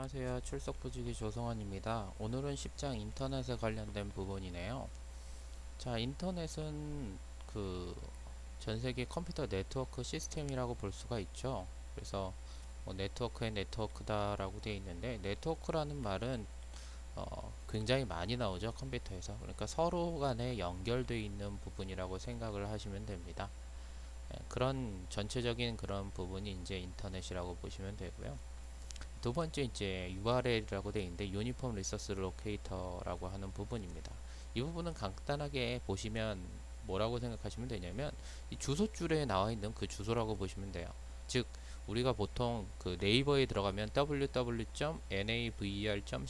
안녕하세요. 출석부지기 조성원입니다. 오늘은 10장 인터넷에 관련된 부분이네요. 자, 인터넷은 그 전 세계 컴퓨터 네트워크 시스템이라고 볼 수가 있죠. 그래서 뭐 네트워크의 네트워크다라고 되어 있는데, 네트워크라는 말은 굉장히 많이 나오죠, 컴퓨터에서. 그러니까 서로 간에 연결되어 있는 부분이라고 생각을 하시면 됩니다. 그런 전체적인 그런 부분이 이제 인터넷이라고 보시면 되고요. 두 번째 이제 URL이라고 되어 있는데 유니폼 리소스 로케이터라고 하는 부분입니다. 이 부분은 간단하게 보시면 뭐라고 생각하시면 되냐면 이 주소줄에 나와 있는 그 주소라고 보시면 돼요. 즉 우리가 보통 그 네이버에 들어가면 www.naver.com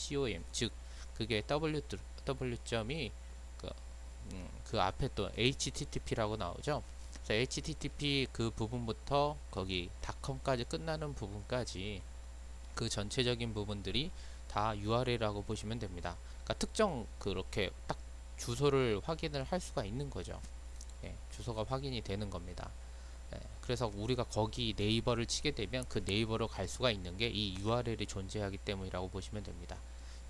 즉 그게 www이 그 앞에 또 http라고 나오죠. 그래서 http 그 부분부터 거기 닷컴까지 끝나는 부분까지 그 전체적인 부분들이 다 URL이라고 보시면 됩니다. 그러니까 특정 그렇게 딱 주소를 확인을 할 수가 있는 거죠. 주소가 확인이 되는 겁니다. 그래서 우리가 거기 네이버를 치게 되면 그 네이버로 갈 수가 있는 게 이 URL이 존재하기 때문이라고 보시면 됩니다.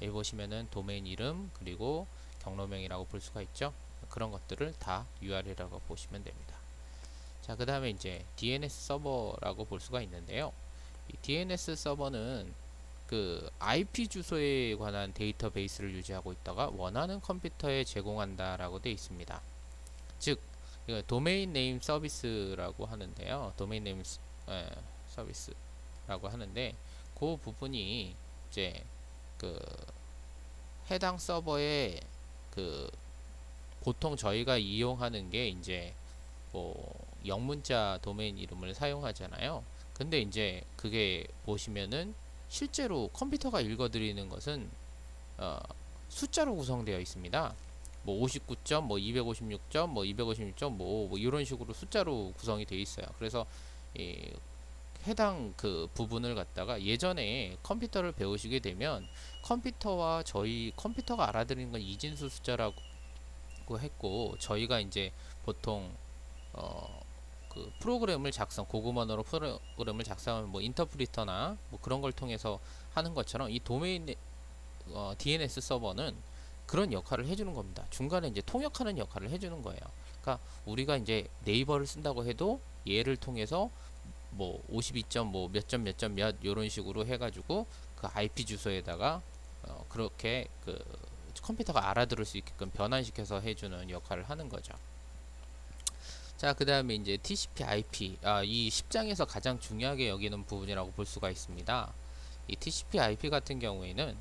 여기 보시면은 도메인 이름 그리고 경로명이라고 볼 수가 있죠. 그런 것들을 다 URL이라고 보시면 됩니다. 자, 그 다음에 이제 DNS 서버라고 볼 수가 있는데요. 이 DNS 서버는 그 IP 주소에 관한 데이터베이스를 유지하고 있다가 원하는 컴퓨터에 제공한다라고 되어 있습니다. 즉 도메인 네임 서비스라고 하는데요. 도메인 네임 서비스라고 하는데 그 부분이 이제 그 해당 서버에 그 보통 저희가 이용하는 게 이제 뭐 영문자 도메인 이름을 사용하잖아요. 근데 이제 그게 보시면은 실제로 컴퓨터가 읽어드리는 것은 어, 숫자로 구성되어 있습니다. 뭐 59점, 뭐 256점, 뭐 256.5, 뭐 이런 식으로 숫자로 구성이 되어 있어요. 그래서 이 해당 그 부분을 갖다가 예전에 컴퓨터를 배우시게 되면 컴퓨터와 저희 컴퓨터가 알아들리는 건 이진수 숫자라고 했고 저희가 이제 보통 그 프로그램을 고급 언어로 프로그램을 작성하면 뭐 인터프리터나 뭐 그런 걸 통해서 하는 것처럼 이 도메인 DNS 서버는 그런 역할을 해주는 겁니다. 중간에 이제 통역하는 역할을 해주는 거예요. 그러니까 우리가 이제 네이버를 쓴다고 해도 얘를 통해서 뭐 52점 뭐 몇 점 몇 점 몇 이런 식으로 해가지고 그 IP 주소에다가 그렇게 그 컴퓨터가 알아들을 수 있게끔 변환시켜서 해주는 역할을 하는 거죠. 자, 그 다음에 이제 TCP/IP, 이 10장에서 가장 중요하게 여기는 부분이라고 볼 수가 있습니다. 이 TCP/IP 같은 경우에는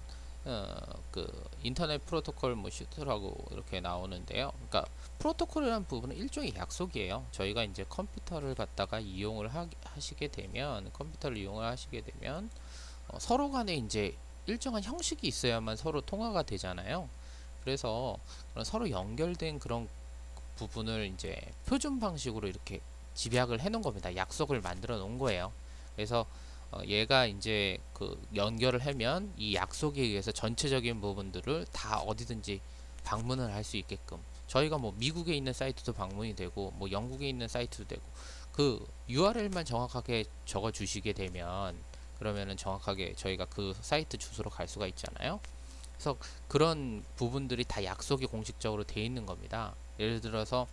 그 인터넷 프로토콜 뭐 슈트라고 이렇게 나오는데요. 그러니까 프로토콜이라는 부분은 일종의 약속이에요. 저희가 이제 컴퓨터를 갖다가 이용을 하시게 되면 서로 간에 이제 일정한 형식이 있어야만 서로 통화가 되잖아요. 그래서 그런 서로 연결된 그런 부분을 이제 표준 방식으로 이렇게 집약을 해 놓은 겁니다. 약속을 만들어 놓은 거예요. 그래서 얘가 이제 그 연결을 하면 이 약속에 의해서 전체적인 부분들을 다 어디든지 방문을 할 수 있게끔 저희가 뭐 미국에 있는 사이트도 방문이 되고 뭐 영국에 있는 사이트도 되고 그 URL만 정확하게 적어 주시게 되면 그러면은 정확하게 저희가 그 사이트 주소로 갈 수가 있잖아요. 그래서 그런 부분들이 다 약속이 공식적으로 돼 있는 겁니다. 예를 들어서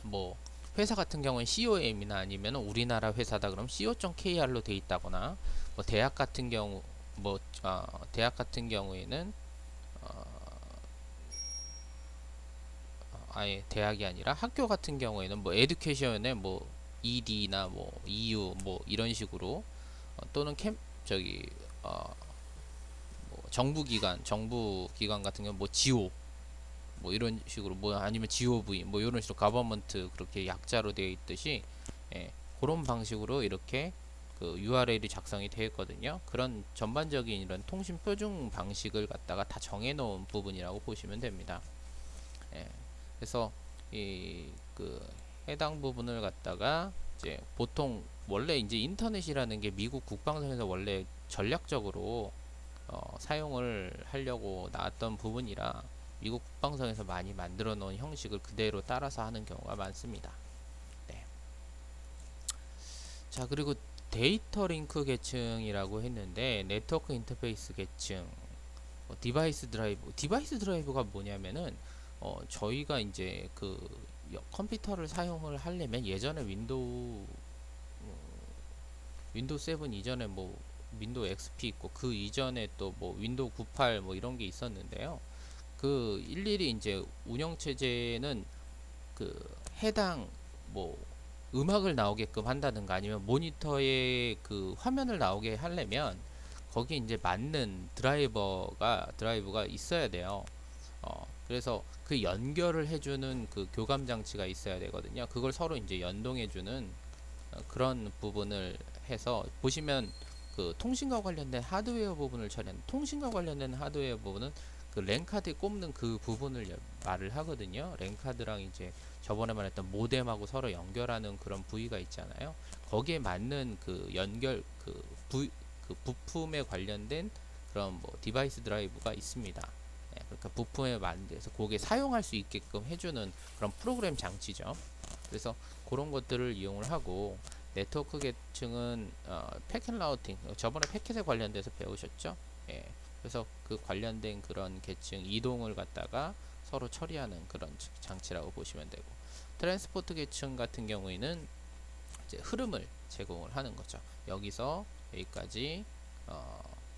뭐 회사 같은 경우는 COM이나 아니면 우리나라 회사다 그럼 co.kr로 돼 있다거나 뭐 대학 같은 경우 대학 같은 경우에는 아예 대학이 아니라 학교 같은 경우에는 뭐 에듀케이션에 뭐 ED나 뭐 EU 뭐 이런 식으로 또는 저기 뭐 정부 기관 같은 경우 뭐 GO 뭐 이런 식으로 뭐 아니면 GOV 뭐 이런 식으로 가버먼트 그렇게 약자로 되어 있듯이 그런 방식으로 이렇게 그 URL이 작성이 되어 있거든요. 그런 전반적인 이런 통신 표준 방식을 갖다가 다 정해 놓은 부분이라고 보시면 됩니다. 예, 그래서 이 그 해당 부분을 갖다가 이제 보통 원래 이제 인터넷이라는 게 미국 국방성에서 원래 전략적으로 사용을 하려고 나왔던 부분이라 미국 국방성에서 많이 만들어 놓은 형식을 그대로 따라서 하는 경우가 많습니다. 네. 자, 그리고 데이터 링크 계층이라고 했는데 네트워크 인터페이스 계층, 디바이스 드라이브가 뭐냐면은 저희가 이제 그 컴퓨터를 사용을 하려면 예전에 윈도우 7 이전에 뭐 윈도우 XP 있고 그 이전에 또 뭐 윈도우 98 뭐 이런 게 있었는데요. 그 일일이 이제 운영 체제는 그 해당 뭐 음악을 나오게끔 한다든가 아니면 모니터에 그 화면을 나오게 하려면 거기 이제 맞는 드라이브가 있어야 돼요. 그래서 그 연결을 해주는 그 교감 장치가 있어야 되거든요. 그걸 서로 이제 연동해주는 그런 부분을 해서 보시면 그 통신과 관련된 하드웨어 부분을 처리하는 통신과 관련된 하드웨어 부분은 그 랜카드에 꼽는 그 부분을 말을 하거든요. 랜카드랑 이제 저번에 말했던 모뎀하고 서로 연결하는 그런 부위가 있잖아요. 거기에 맞는 그 연결 그 부품에 관련된 그런 뭐 디바이스 드라이브가 있습니다. 예, 그러니까 부품에 만들어서 거기에 사용할 수 있게끔 해주는 그런 프로그램 장치죠. 그래서 그런 것들을 이용을 하고 네트워크 계층은 패킷 라우팅 저번에 패킷에 관련돼서 배우셨죠? 예. 그래서 그 관련된 그런 계층 이동을 갖다가 서로 처리하는 그런 장치라고 보시면 되고 트랜스포트 계층 같은 경우에는 이제 흐름을 제공을 하는 거죠. 여기서 여기까지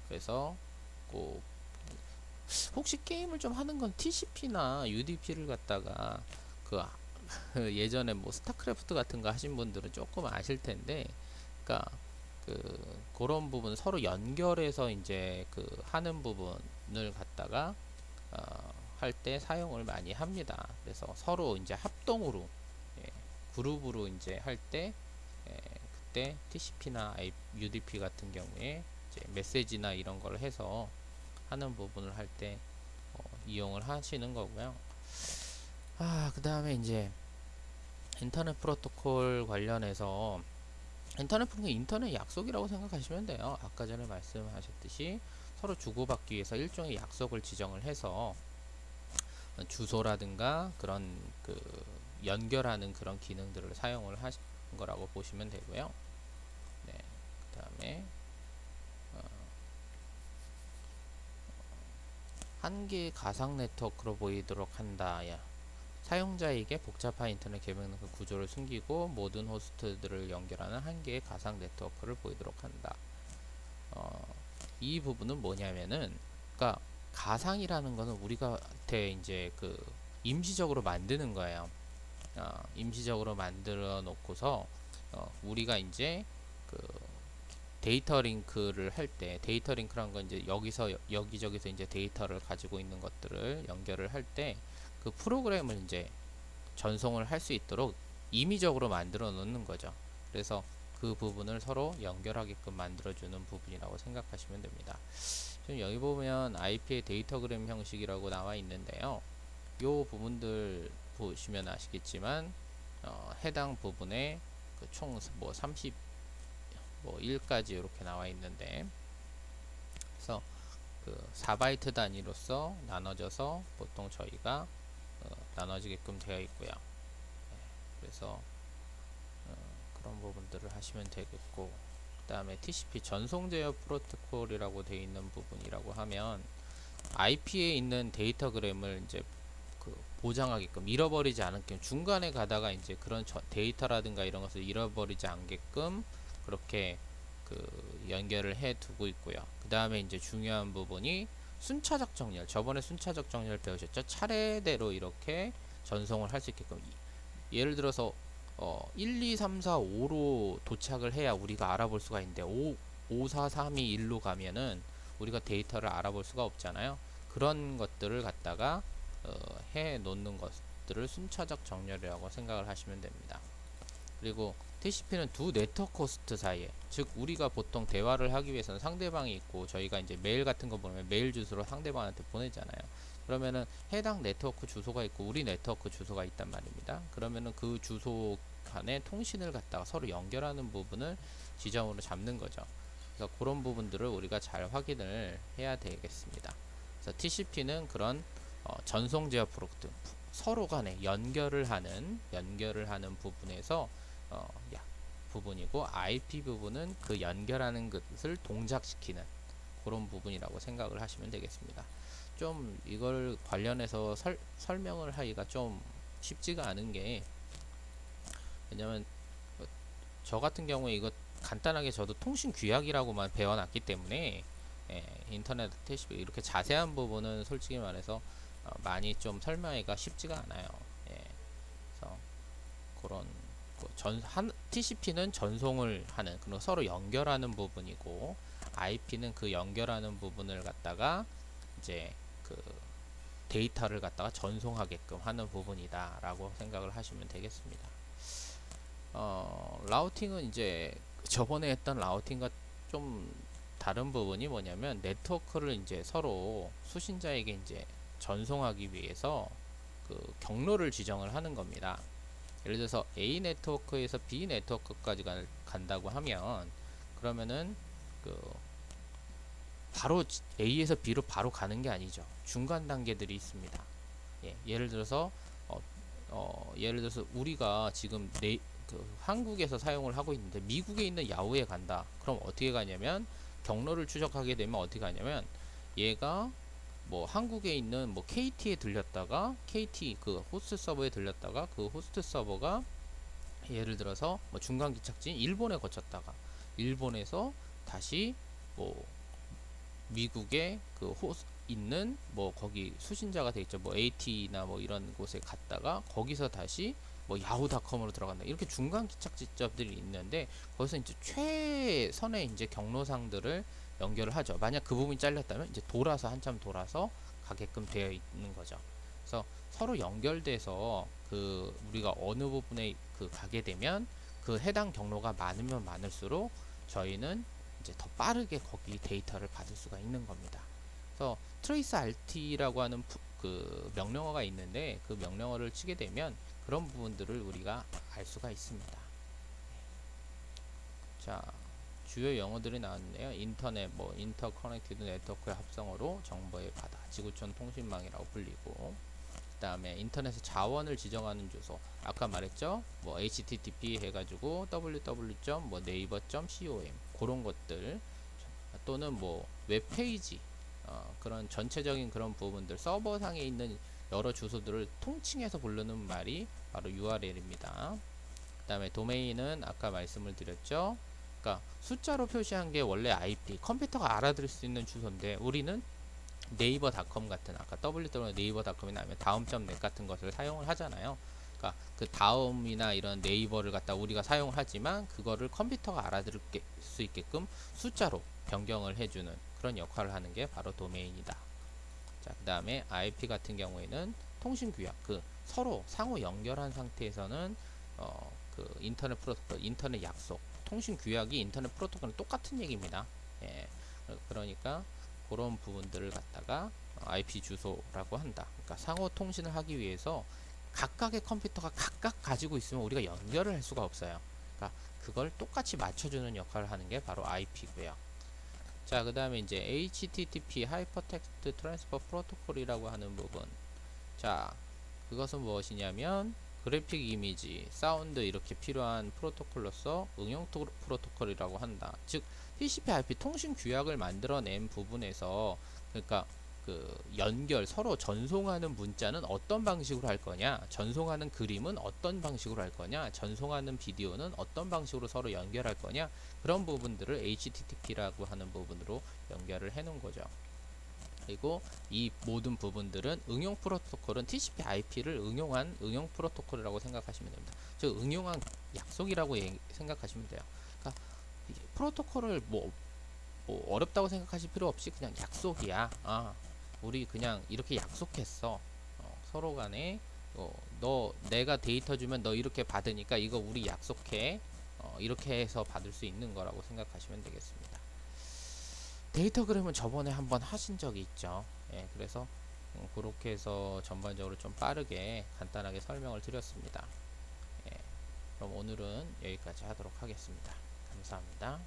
그래서 그 혹시 게임을 좀 하는 건 TCP나 UDP를 갖다가 그 예전에 뭐 스타크래프트 같은 거 하신 분들은 조금 아실 텐데, 그러니까 그런 부분 서로 연결해서 이제 그 하는 부분을 갖다가 할 때 사용을 많이 합니다. 그래서 서로 이제 합동으로 예, 그룹으로 이제 할 때 그때 TCP나 UDP 같은 경우에 이제 메시지나 이런 걸 해서 하는 부분을 할 때 이용을 하시는 거고요. 그 다음에 이제 인터넷 프로토콜 관련해서 인터넷 프로토콜 인터넷 약속이라고 생각하시면 돼요. 아까 전에 말씀하셨듯이 서로 주고받기 위해서 일종의 약속을 지정을 해서 주소라든가 그런 그 연결하는 그런 기능들을 사용을 하신 거라고 보시면 되고요. 네, 그 다음에 한 개의 가상 네트워크로 보이도록 한다. 사용자에게 복잡한 인터넷 계명 구조를 숨기고 모든 호스트들을 연결하는 한 개의 가상 네트워크를 보이도록 한다. 이 부분은 뭐냐면은, 그러니까 가상이라는 거는 우리가 이제 그 임시적으로 만드는 거예요. 임시적으로 만들어 놓고서 우리가 이제 그 데이터 링크를 할 때 데이터 링크란 건 이제 여기서 여기저기서 이제 데이터를 가지고 있는 것들을 연결을 할 때 그 프로그램을 이제 전송을 할 수 있도록 임의적으로 만들어 놓는 거죠. 그래서 그 부분을 서로 연결하게끔 만들어주는 부분이라고 생각하시면 됩니다. 지금 여기 보면 IP의 데이터그램 형식이라고 나와 있는데요. 요 부분들 보시면 아시겠지만 해당 부분에 그 총 뭐 30, 뭐 1까지 이렇게 나와 있는데, 그래서 그 4바이트 단위로서 나눠져서 보통 저희가 나눠지게끔 되어 있고요. 그래서 그런 부분들을 하시면 되겠고, 그 다음에 TCP 전송 제어 프로토콜이라고 되어 있는 부분이라고 하면 IP에 있는 데이터그램을 이제 그 보장하게끔 잃어버리지 않게끔 중간에 가다가 이제 그런 데이터라든가 이런 것을 잃어버리지 않게끔 그렇게 그 연결을 해 두고 있고요. 그 다음에 이제 중요한 부분이 순차적 정렬. 저번에 순차적 정렬 배우셨죠? 차례대로 이렇게 전송을 할 수 있게끔. 예를 들어서 1, 2, 3, 4, 5로 도착을 해야 우리가 알아볼 수가 있는데 5, 4, 3, 2, 1로 가면은 우리가 데이터를 알아볼 수가 없잖아요. 그런 것들을 갖다가 해 놓는 것들을 순차적 정렬이라고 생각을 하시면 됩니다. 그리고 TCP는 두 네트워크 호스트 사이에, 즉 우리가 보통 대화를 하기 위해서는 상대방이 있고 저희가 이제 메일 같은 거 보면 메일 주소로 상대방한테 보내잖아요. 그러면은 해당 네트워크 주소가 있고 우리 네트워크 주소가 있단 말입니다. 그러면은 그 주소 간의 통신을 갖다가 서로 연결하는 부분을 지점으로 잡는 거죠. 그래서 그런 부분들을 우리가 잘 확인을 해야 되겠습니다. 그래서 TCP는 그런 전송 제어 프로토콜, 서로 간에 연결을 하는 부분에서 부분이고, IP 부분은 그 연결하는 것을 동작시키는 그런 부분이라고 생각을 하시면 되겠습니다. 좀 이걸 관련해서 설명을 하기가 좀 쉽지가 않은 게, 왜냐면 저 같은 경우에 이거 간단하게 저도 통신 규약이라고만 배워놨기 때문에, 인터넷 TCP 이렇게 자세한 부분은 솔직히 말해서 많이 좀 설명하기가 쉽지가 않아요. 그래서 그런 TCP는 전송을 하는, 그리고 서로 연결하는 부분이고, IP는 그 연결하는 부분을 갖다가 이제 그 데이터를 갖다가 전송하게끔 하는 부분이다라고 생각을 하시면 되겠습니다. 라우팅은 이제 저번에 했던 라우팅과 좀 다른 부분이 뭐냐면, 네트워크를 이제 서로 수신자에게 이제 전송하기 위해서 그 경로를 지정을 하는 겁니다. 예를 들어서 A 네트워크에서 B 네트워크까지 간다고 하면, 그러면은 그 바로 A에서 B로 바로 가는 게 아니죠. 중간 단계들이 있습니다. 예를 들어서 우리가 지금 한국에서 사용을 하고 있는데 미국에 있는 야후에 간다. 그럼 어떻게 가냐면, 경로를 추적하게 되면 어떻게 가냐면, 얘가 뭐 한국에 있는 뭐 KT에 들렸다가, KT 그 호스트 서버에 들렸다가, 그 호스트 서버가 예를 들어서 뭐 중간 기착지인 일본에 거쳤다가, 일본에서 다시 뭐 미국에 그 있는 뭐 거기 수신자가 돼 있죠. 뭐 AT나 뭐 이런 곳에 갔다가 거기서 다시 뭐 야후닷컴으로 들어간다. 이렇게 중간 기착지점들이 있는데, 거기서 이제 최선의 이제 경로상들을 연결을 하죠. 만약 그 부분이 잘렸다면 이제 돌아서 한참 돌아서 가게끔 되어 있는 거죠. 그래서 서로 연결돼서 그 우리가 어느 부분에 그 가게 되면 그 해당 경로가 많으면 많을수록 저희는 이제 더 빠르게 거기 데이터를 받을 수가 있는 겁니다. 그래서 trace RT라고 하는 그 명령어가 있는데, 그 명령어를 치게 되면 그런 부분들을 우리가 알 수가 있습니다. 자, 주요 용어들이 나왔네요. 인터넷, 뭐 인터커넥티드 네트워크의 합성어로 정보의 바다, 지구촌 통신망이라고 불리고, 그 다음에 인터넷의 자원을 지정하는 주소, 아까 말했죠. 뭐 http 해가지고 www.naver.com 그런 것들, 또는 뭐 웹페이지, 그런 전체적인 그런 부분들, 서버상에 있는 여러 주소들을 통칭해서 부르는 말이 바로 URL입니다. 그 다음에 도메인은 아까 말씀을 드렸죠. 그러니까 숫자로 표시한 게 원래 IP, 컴퓨터가 알아들을 수 있는 주소인데, 우리는 네이버닷컴 같은, 아까 www.naver.com이나 아니면 다음.net 같은 것을 사용을 하잖아요. 그러니까 그 다음이나 이런 네이버를 갖다 우리가 사용을 하지만, 그거를 컴퓨터가 알아들을 수 있게끔 숫자로 변경을 해주는 그런 역할을 하는 게 바로 도메인이다. 자, 그 다음에 IP 같은 경우에는 통신 규약, 그 서로 상호 연결한 상태에서는 그 인터넷 프로토콜, 인터넷 약속, 통신 규약이 인터넷 프로토콜은 똑같은 얘기입니다. 그러니까 그런 부분들을 갖다가 IP 주소라고 한다. 그러니까 상호 통신을 하기 위해서 각각의 컴퓨터가 각각 가지고 있으면 우리가 연결을 할 수가 없어요. 그러니까 그걸 똑같이 맞춰주는 역할을 하는 게 바로 IP고요. 자, 그 다음에 이제 HTTP 하이퍼텍스트 트랜스퍼 프로토콜이라고 하는 부분. 자, 그것은 무엇이냐면, 그래픽 이미지, 사운드 이렇게 필요한 프로토콜로서 응용 프로토콜이라고 한다. 즉 TCP/IP 통신 규약을 만들어낸 부분에서, 그러니까 그 연결, 서로 전송하는 문자는 어떤 방식으로 할 거냐, 전송하는 그림은 어떤 방식으로 할 거냐, 전송하는 비디오는 어떤 방식으로 서로 연결할 거냐, 그런 부분들을 HTTP라고 하는 부분으로 연결을 해 놓은 거죠. 그리고 이 모든 부분들은 응용 프로토콜은 TCP/IP를 응용한 응용 프로토콜이라고 생각하시면 됩니다. 즉 응용한 약속이라고 생각하시면 돼요. 그러니까 프로토콜을 뭐 어렵다고 생각하실 필요 없이 그냥 약속이야. 우리 그냥 이렇게 약속했어. 서로 간에 내가 데이터 주면 너 이렇게 받으니까 이거 우리 약속해. 이렇게 해서 받을 수 있는 거라고 생각하시면 되겠습니다. 데이터그램은 저번에 한번 하신 적이 있죠. 그래서 그렇게 해서 전반적으로 좀 빠르게 간단하게 설명을 드렸습니다. 그럼 오늘은 여기까지 하도록 하겠습니다. 감사합니다.